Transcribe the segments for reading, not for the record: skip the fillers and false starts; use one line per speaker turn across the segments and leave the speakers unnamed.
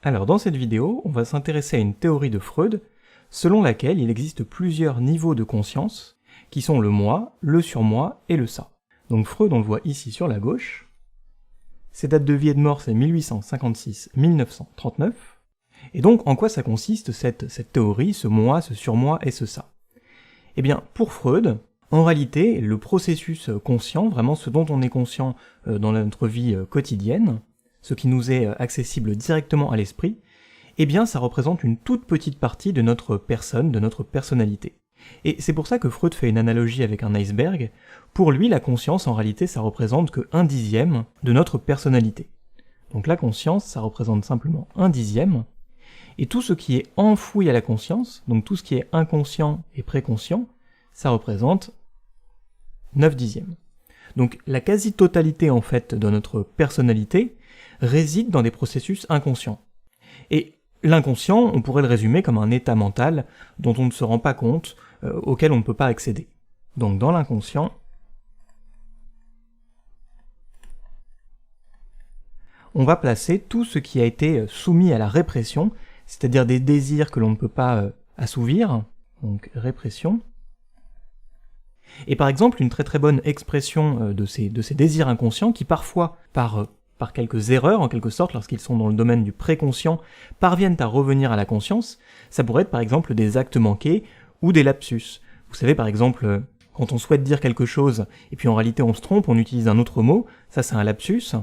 Alors dans cette vidéo, on va s'intéresser à une théorie de Freud, selon laquelle il existe plusieurs niveaux de conscience, qui sont le moi, le surmoi et le ça. Donc Freud, on le voit ici sur la gauche, ses dates de vie et de mort c'est 1856-1939, et donc en quoi ça consiste cette théorie, ce moi, ce surmoi et ce ça? Eh bien pour Freud, en réalité, le processus conscient, vraiment ce dont on est conscient dans notre vie quotidienne, ce qui nous est accessible directement à l'esprit, eh bien ça représente une toute petite partie de notre personne, de notre personnalité. Et c'est pour ça que Freud fait une analogie avec un iceberg. Pour lui, la conscience, en réalité, ça représente que 1/10 de notre personnalité. Donc la conscience, ça représente simplement 1/10, et tout ce qui est enfoui à la conscience, donc tout ce qui est inconscient et préconscient, ça représente 9/10. Donc la quasi-totalité, en fait, de notre personnalité réside dans des processus inconscients. Et l'inconscient, on pourrait le résumer comme un état mental dont on ne se rend pas compte, auquel on ne peut pas accéder. Donc dans l'inconscient, on va placer tout ce qui a été soumis à la répression, c'est-à-dire des désirs que l'on ne peut pas assouvir, donc répression. Et par exemple, une très bonne expression de ces désirs inconscients qui parfois, par quelques erreurs en quelque sorte, lorsqu'ils sont dans le domaine du préconscient, parviennent à revenir à la conscience, ça pourrait être par exemple des actes manqués ou des lapsus. Vous savez par exemple, quand on souhaite dire quelque chose et puis en réalité on se trompe, on utilise un autre mot, ça c'est un lapsus.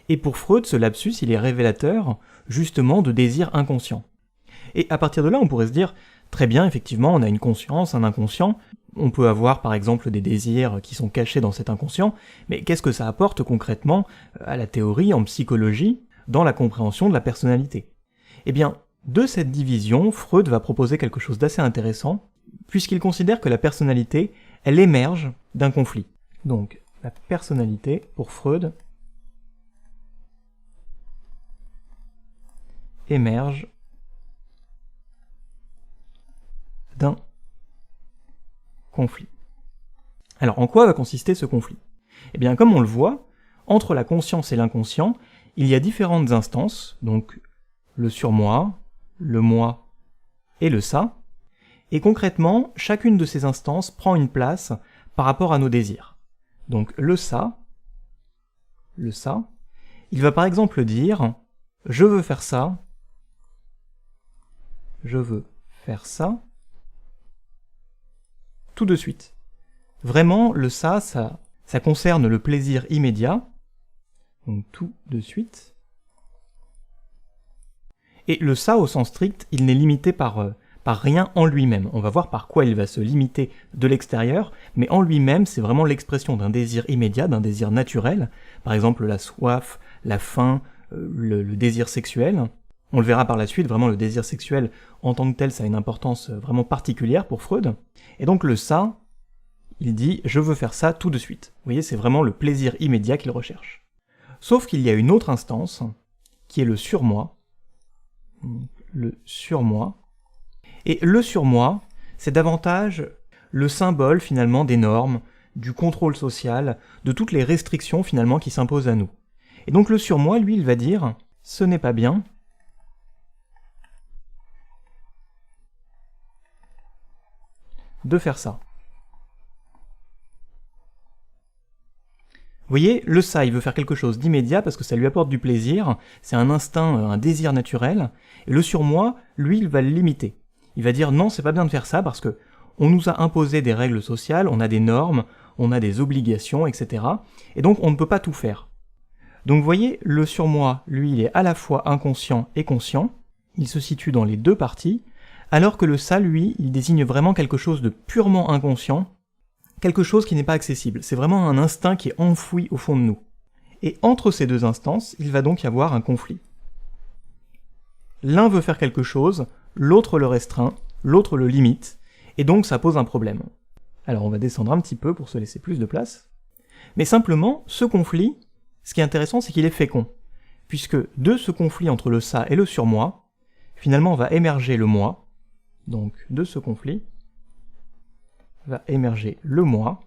Et pour Freud, ce lapsus, il est révélateur justement de désirs inconscients. Et à partir de là, on pourrait se dire, très bien, effectivement, on a une conscience, un inconscient, on peut avoir par exemple des désirs qui sont cachés dans cet inconscient, mais qu'est-ce que ça apporte concrètement à la théorie, en psychologie, dans la compréhension de la personnalité? Eh bien, de cette division, Freud va proposer quelque chose d'assez intéressant, puisqu'il considère que la personnalité, elle émerge d'un conflit. Donc, la personnalité, pour Freud, émerge d'un conflit. Alors, en quoi va consister ce conflit? Eh bien, comme on le voit, entre la conscience et l'inconscient, il y a différentes instances, donc le surmoi, le moi et le ça, et concrètement, chacune de ces instances prend une place par rapport à nos désirs. Donc le ça, il va par exemple dire « je veux faire ça », tout de suite. Vraiment, le ça concerne le plaisir immédiat, donc tout de suite. Et le ça, au sens strict, il n'est limité par rien en lui-même. On va voir par quoi il va se limiter de l'extérieur, mais en lui-même, c'est vraiment l'expression d'un désir immédiat, d'un désir naturel, par exemple la soif, la faim, le désir sexuel. On le verra par la suite, vraiment le désir sexuel en tant que tel, ça a une importance vraiment particulière pour Freud. Et donc le ça, il dit « je veux faire ça tout de suite ». Vous voyez, c'est vraiment le plaisir immédiat qu'il recherche. Sauf qu'il y a une autre instance, qui est le surmoi. Le surmoi. Et le surmoi, c'est davantage le symbole finalement des normes, du contrôle social, de toutes les restrictions finalement qui s'imposent à nous. Et donc le surmoi, lui, il va dire « ce n'est pas bien ». De faire ça. Vous voyez, le ça, il veut faire quelque chose d'immédiat parce que ça lui apporte du plaisir, c'est un instinct, un désir naturel, et le surmoi, lui, il va le limiter. Il va dire non, c'est pas bien de faire ça parce que on nous a imposé des règles sociales, on a des normes, on a des obligations, etc. Et donc on ne peut pas tout faire. Donc vous voyez, le surmoi, lui, il est à la fois inconscient et conscient, il se situe dans les deux parties, alors que le ça, lui, il désigne vraiment quelque chose de purement inconscient, quelque chose qui n'est pas accessible. C'est vraiment un instinct qui est enfoui au fond de nous. Et entre ces deux instances, il va donc y avoir un conflit. L'un veut faire quelque chose, l'autre le restreint, l'autre le limite, et donc ça pose un problème. Alors on va descendre un petit peu pour se laisser plus de place. Mais simplement, ce conflit, ce qui est intéressant, c'est qu'il est fécond, puisque de ce conflit entre le ça et le surmoi, finalement va émerger le moi. Donc, de ce conflit, va émerger le moi.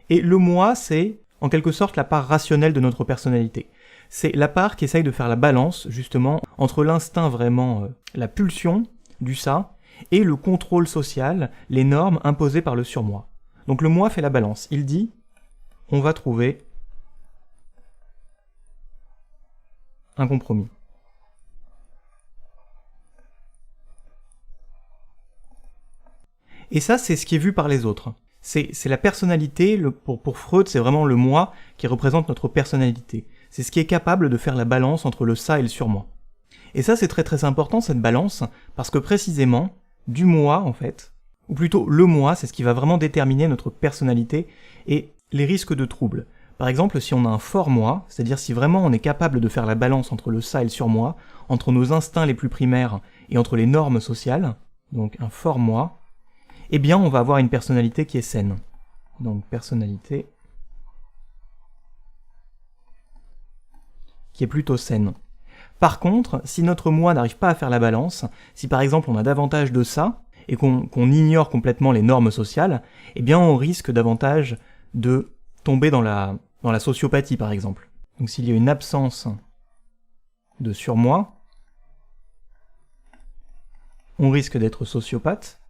Et le moi, c'est, en quelque sorte, la part rationnelle de notre personnalité. c'est la part qui essaye de faire la balance, justement, entre l'instinct vraiment, la pulsion du ça, et le contrôle social, les normes imposées par le surmoi. Donc le moi fait la balance. Il dit, on va trouver un compromis. Et ça, c'est ce qui est vu par les autres. C'est la personnalité, pour Freud, c'est vraiment le moi qui représente notre personnalité. C'est ce qui est capable de faire la balance entre le ça et le surmoi. Et ça, c'est très très important, cette balance, parce que précisément, du moi, en fait, ou plutôt le moi, c'est ce qui va vraiment déterminer notre personnalité et les risques de troubles. Par exemple, si on a un fort moi, c'est-à-dire si vraiment on est capable de faire la balance entre le ça et le surmoi, entre nos instincts les plus primaires et entre les normes sociales, donc un fort moi, eh bien on va avoir une personnalité qui est saine. Donc personnalité qui est plutôt saine. Par contre, si notre moi n'arrive pas à faire la balance, si par exemple on a davantage de ça, et qu'on ignore complètement les normes sociales, eh bien on risque davantage de tomber dans la sociopathie par exemple. Donc s'il y a une absence de surmoi, on risque d'être sociopathe,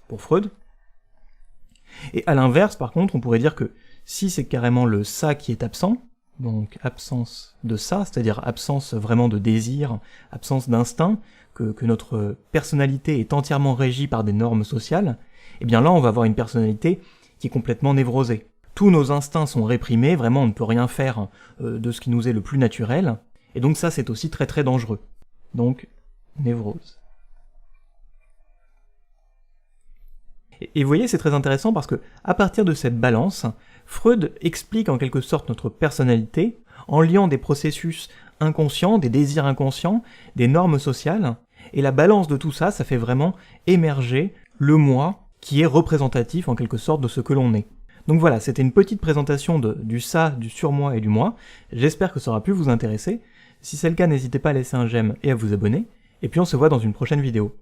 pour Freud. Et à l'inverse, par contre, on pourrait dire que si c'est carrément le ça qui est absent, donc absence de ça, c'est-à-dire absence vraiment de désir, absence d'instinct, que notre personnalité est entièrement régie par des normes sociales, eh bien là on va avoir une personnalité qui est complètement névrosée. Tous nos instincts sont réprimés, vraiment on ne peut rien faire de ce qui nous est le plus naturel, et donc ça c'est aussi très très dangereux. Donc, névrose. Et vous voyez, c'est très intéressant parce que, à partir de cette balance, Freud explique en quelque sorte notre personnalité en liant des processus inconscients, des désirs inconscients, des normes sociales, et la balance de tout ça, ça fait vraiment émerger le moi qui est représentatif en quelque sorte de ce que l'on est. Donc voilà, c'était une petite présentation du ça, du surmoi et du moi. J'espère que ça aura pu vous intéresser. Si c'est le cas, n'hésitez pas à laisser un j'aime et à vous abonner, et puis on se voit dans une prochaine vidéo.